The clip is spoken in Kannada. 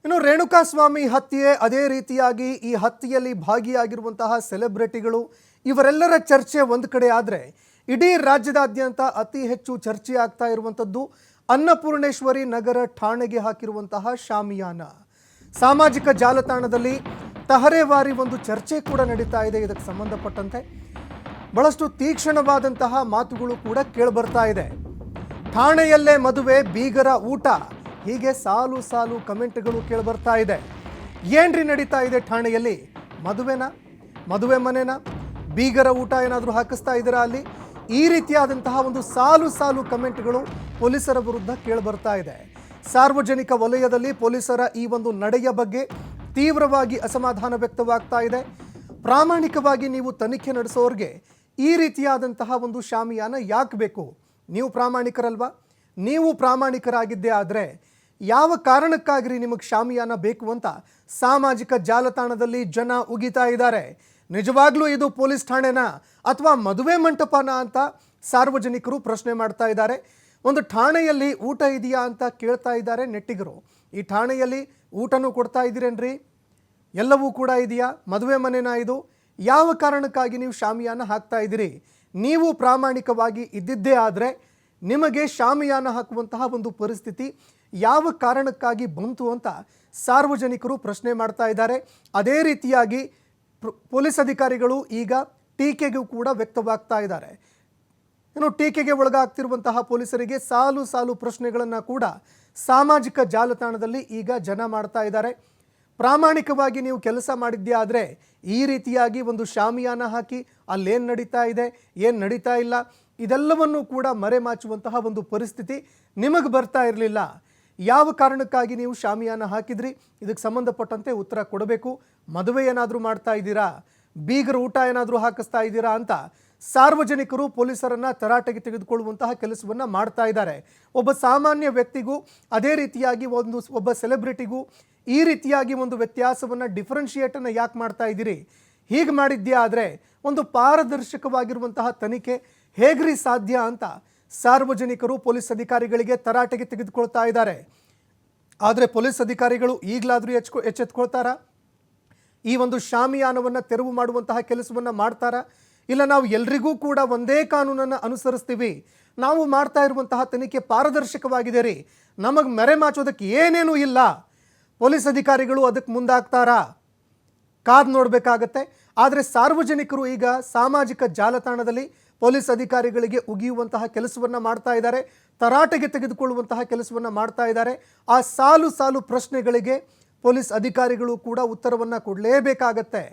ಇನ್ನು ರೇಣುಕಾಸ್ವಾಮಿ ಹತ್ಯೆ ಅದೇ ರೀತಿಯಾಗಿ ಈ ಹತ್ಯೆಯಲ್ಲಿ ಭಾಗಿಯಾಗಿರುವಂತಹ ಸೆಲೆಬ್ರಿಟಿಗಳು ಇವರೆಲ್ಲರ ಚರ್ಚೆ ಒಂದು ಕಡೆ ಆದರೆ ಇಡೀ ರಾಜ್ಯದಾದ್ಯಂತ ಅತಿ ಹೆಚ್ಚು ಚರ್ಚೆ ಆಗ್ತಾ ಇರುವಂತದ್ದು ಅನ್ನಪೂರ್ಣೇಶ್ವರಿ ನಗರ ಠಾಣೆಗೆ ಹಾಕಿರುವಂತಹ ಶಾಮಿಯಾನ. ಸಾಮಾಜಿಕ ಜಾಲತಾಣದಲ್ಲಿ ತಹರೇವಾರಿ ಒಂದು ಚರ್ಚೆ ಕೂಡ ನಡೀತಾ ಇದೆ. ಇದಕ್ಕೆ ಸಂಬಂಧಪಟ್ಟಂತೆ ಬಹಳಷ್ಟು ತೀಕ್ಷ್ಣವಾದಂತಹ ಮಾತುಗಳು ಕೂಡ ಕೇಳಿಬರ್ತಾ ಇದೆ. ಠಾಣೆಯಲ್ಲೇ ಮದುವೆ, ಬೀಗರ ಊಟ, ಹೀಗೆ ಸಾಲು ಸಾಲು ಕಮೆಂಟ್ಗಳು ಕೇಳಿಬರ್ತಾ ಇದೆ. ಏನ್ರಿ ನಡೀತಾ ಇದೆ ಠಾಣೆಯಲ್ಲಿ? ಮದುವೆನಾ, ಮದುವೆ ಮನೆನಾ, ಬೀಗರ ಊಟ ಏನಾದರೂ ಹಾಕಿಸ್ತಾ ಇದ್ದೀರಾ ಅಲ್ಲಿ? ಈ ರೀತಿಯಾದಂತಹ ಒಂದು ಸಾಲು ಸಾಲು ಕಮೆಂಟ್ಗಳು ಪೊಲೀಸರ ವಿರುದ್ಧ ಕೇಳಿಬರ್ತಾ ಇದೆ. ಸಾರ್ವಜನಿಕ ವಲಯದಲ್ಲಿ ಪೊಲೀಸರ ಈ ಒಂದು ನಡೆಯ ಬಗ್ಗೆ ತೀವ್ರವಾಗಿ ಅಸಮಾಧಾನ ವ್ಯಕ್ತವಾಗ್ತಾ ಇದೆ. ಪ್ರಾಮಾಣಿಕವಾಗಿ ನೀವು ತನಿಖೆ ನಡೆಸೋರಿಗೆ ಈ ರೀತಿಯಾದಂತಹ ಒಂದು ಶಾಮಿಯಾನ ಯಾಕೆ ಬೇಕು? ನೀವು ಪ್ರಾಮಾಣಿಕರಲ್ವಾ? ನೀವು ಪ್ರಾಮಾಣಿಕರಾಗಿದ್ದೇ ಆದರೆ ಯಾವ ಕಾರಣಕ್ಕಾಗಿ ನಿಮಗೆ ಶಾಮಿಯಾನ ಬೇಕು ಅಂತ ಸಾಮಾಜಿಕ ಜಾಲತಾಣದಲ್ಲಿ ಜನ ಉಗಿತಾ ಇದ್ದಾರೆ. ನಿಜವಾಗ್ಲೂ ಇದು ಪೊಲೀಸ್ ಠಾಣೆನಾ ಅಥವಾ ಮದುವೆ ಮಂಟಪನ ಅಂತ ಸಾರ್ವಜನಿಕರು ಪ್ರಶ್ನೆ ಮಾಡ್ತಾ ಇದ್ದಾರೆ. ಒಂದು ಠಾಣೆಯಲ್ಲಿ ಊಟ ಇದೆಯಾ ಅಂತ ಕೇಳ್ತಾ ಇದ್ದಾರೆ ನೆಟ್ಟಿಗರು. ಈ ಠಾಣೆಯಲ್ಲಿ ಊಟನೂ ಕೊಡ್ತಾ ಇದ್ದೀರೇನ್ರಿ? ಎಲ್ಲವೂ ಕೂಡ ಇದೆಯಾ? ಮದುವೆ ಮನೆನಾ ಇದು? ಯಾವ ಕಾರಣಕ್ಕಾಗಿ ನೀವು ಶಾಮಿಯಾನ ಹಾಕ್ತಾ ಇದ್ದೀರಿ? ನೀವು ಪ್ರಾಮಾಣಿಕವಾಗಿ ಇದ್ದಿದ್ದೇ ಆದರೆ ನಿಮಗೆ ಶಾಮಿಯಾನ ಹಾಕುವಂತಹ ಒಂದು ಪರಿಸ್ಥಿತಿ ಯಾವ ಕಾರಣಕ್ಕಾಗಿ ಬಂತು ಅಂತ ಸಾರ್ವಜನಿಕರು ಪ್ರಶ್ನೆ ಮಾಡ್ತಾ ಇದ್ದಾರೆ. ಅದೇ ರೀತಿಯಾಗಿ ಪೊಲೀಸ್ ಅಧಿಕಾರಿಗಳು ಈಗ ಟೀಕೆಗೂ ಕೂಡ ವ್ಯಕ್ತವಾಗ್ತಾ ಇದ್ದಾರೆ. ಇನ್ನು ಟೀಕೆಗೆ ಒಳಗಾಗ್ತಿರುವಂತಹ ಪೊಲೀಸರಿಗೆ ಸಾಲು ಸಾಲು ಪ್ರಶ್ನೆಗಳನ್ನು ಕೂಡ ಸಾಮಾಜಿಕ ಜಾಲತಾಣದಲ್ಲಿ ಈಗ ಜನ ಮಾಡ್ತಾ ಇದ್ದಾರೆ. ಪ್ರಾಮಾಣಿಕವಾಗಿ ನೀವು ಕೆಲಸ ಮಾಡಿದ್ದೇ ಆದರೆ ಈ ರೀತಿಯಾಗಿ ಒಂದು ಶಾಮಿಯಾನ ಹಾಕಿ ಅಲ್ಲೇನು ನಡೀತಾ ಇದೆ, ಏನು ನಡೀತಾ ಇಲ್ಲ, ಇದೆಲ್ಲವನ್ನೂ ಕೂಡ ಮರೆಮಾಚುವಂತಹ ಒಂದು ಪರಿಸ್ಥಿತಿ ನಿಮಗೆ ಬರ್ತಾ ಇರಲಿಲ್ಲ. ಯಾವ ಕಾರಣಕ್ಕಾಗಿ ನೀವು ಶಾಮಿಯಾನ ಹಾಕಿದ್ರಿ? ಇದಕ್ಕೆ ಸಂಬಂಧಪಟ್ಟಂತೆ ಉತ್ತರ ಕೊಡಬೇಕು. ಮದುವೆ ಏನಾದರೂ ಮಾಡ್ತಾ ಇದ್ದೀರಾ, ಬೀಗರ ಊಟ ಏನಾದರೂ ಹಾಕಿಸ್ತಾ ಇದ್ದೀರಾ ಅಂತ ಸಾರ್ವಜನಿಕರು ಪೊಲೀಸರನ್ನು ತರಾಟೆಗೆ ತೆಗೆದುಕೊಳ್ಳುವಂತಹ ಕೆಲಸವನ್ನು ಮಾಡ್ತಾ ಇದ್ದಾರೆ. ಒಬ್ಬ ಸಾಮಾನ್ಯ ವ್ಯಕ್ತಿಗೂ ಅದೇ ರೀತಿಯಾಗಿ ಒಬ್ಬ ಸೆಲೆಬ್ರಿಟಿಗೂ ಈ ರೀತಿಯಾಗಿ ಒಂದು ವ್ಯತ್ಯಾಸವನ್ನು ಡಿಫ್ರೆನ್ಷಿಯೇಟನ್ನು ಯಾಕೆ ಮಾಡ್ತಾ ಇದ್ದೀರಿ? ಹೀಗೆ ಮಾಡಿದ್ದೇ ಆದರೆ ಒಂದು ಪಾರದರ್ಶಕವಾಗಿರುವಂತಹ ತನಿಖೆ ಹೇಗ್ರಿ ಸಾಧ್ಯ ಅಂತ ಸಾರ್ವಜನಿಕರು ಪೊಲೀಸ್ ಅಧಿಕಾರಿಗಳಿಗೆ ತರಾಟೆಗೆ ತೆಗೆದುಕೊಳ್ತಾ ಇದ್ದಾರೆ. ಆದರೆ ಪೊಲೀಸ್ ಅಧಿಕಾರಿಗಳು ಈಗಲಾದರೂ ಎಚ್ಚೆತ್ಕೊಳ್ತಾರಾ? ಈ ಒಂದು ಶಾಮಿಯಾನವನ್ನು ತೆರವು ಮಾಡುವಂತಹ ಕೆಲಸವನ್ನು ಮಾಡ್ತಾರಾ? ಇಲ್ಲ ನಾವು ಎಲ್ರಿಗೂ ಕೂಡ ಒಂದೇ ಕಾನೂನನ್ನು ಅನುಸರಿಸ್ತೀವಿ, ನಾವು ಮಾಡ್ತಾ ಇರುವಂತಹ ತನಿಖೆ ಪಾರದರ್ಶಕವಾಗಿದೆ ರೀ, ನಮಗೆ ಮರೆಮಾಚೋದಕ್ಕೆ ಏನೇನೂ ಇಲ್ಲ, ಪೊಲೀಸ್ ಅಧಿಕಾರಿಗಳು ಅದಕ್ಕೆ ಮುಂದಾಗ್ತಾರಾ? ಕಾದು ನೋಡಬೇಕಾಗತ್ತೆ. ಆದರೆ ಸಾರ್ವಜನಿಕರು ಈಗ ಸಾಮಾಜಿಕ ಜಾಲತಾಣದಲ್ಲಿ ಪೊಲೀಸ್ ಅಧಿಕಾರಿಗಳಿಗೆ ಉಗಿಯುವಂತಹ ಕೆಲಸವನ್ನು ಮಾಡ್ತಾ ಇದ್ದಾರೆ, ತರಾಟೆಗೆ ತೆಗೆದುಕೊಳ್ಳುವಂತಹ ಕೆಲಸವನ್ನು ಮಾಡ್ತಾ ಇದ್ದಾರೆ. ಆ ಸಾಲು ಸಾಲು ಪ್ರಶ್ನೆಗಳಿಗೆ ಪೊಲೀಸ್ ಅಧಿಕಾರಿಗಳು ಕೂಡ ಉತ್ತರವನ್ನು ಕೊಡಲೇಬೇಕಾಗತ್ತೆ.